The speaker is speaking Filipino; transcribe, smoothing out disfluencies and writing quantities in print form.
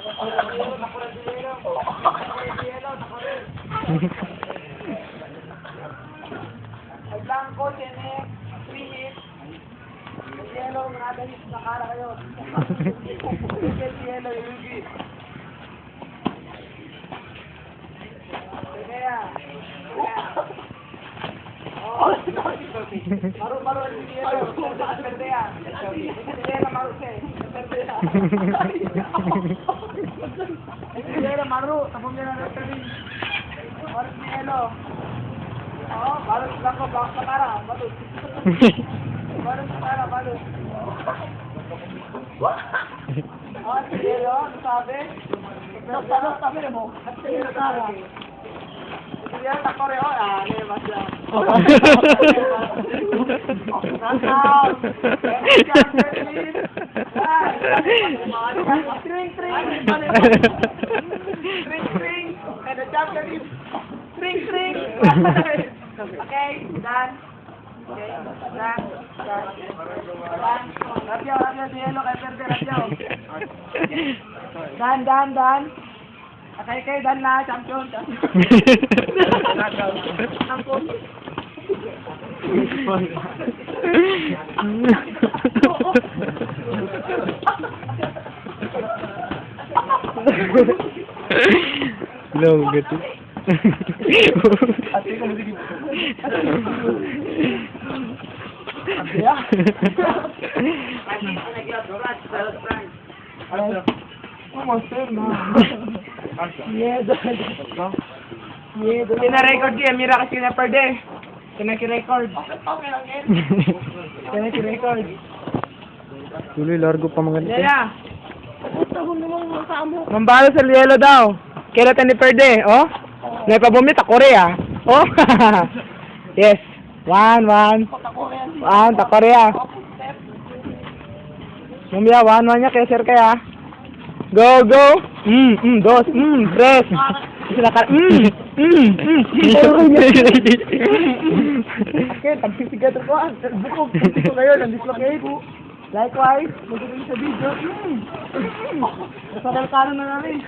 Ay blanco, tiene 3 hits. El yellow, nada hits na kara kayo. El yellow, Yugi. Kaya. Oh, maru el yellow. Perde ya. Perde maru se. Perde ya. El yellow maru, tapos niya na referee. Maru el yellow. Oh, balut blanco, blanco kara, balut. Balut kara, balut. Oh, el yellow, ¿no sabe? No sabe mo. El yellow kara. Yan, takore o. Ah, lima siya. String. And the champion is string. Okay, done. Okay, done. Rabio, yelo, kay perde, rabio. Done. Okay, done na, champion. No, gitu. Ate ko musik. Ya. Monster na. Miedo. Kina-record niya, mira kasi na-perde. Kina-record. Kina-record. Tuloy, largo pa mga nito. Yaya. Mambalo sa yelo daw. Kaya tayo ni perde, oh? Naipabumit ako rin, ah. Oh? Yes. One, takore, ah. Mamaya, one niya, kaya sir kaya. Go. Dos, tres. Okay, pag-sisigato ko, bukog ko ngayon, ang-dislocate. Likewise, magiging sa video. Nasa dalkano na namin.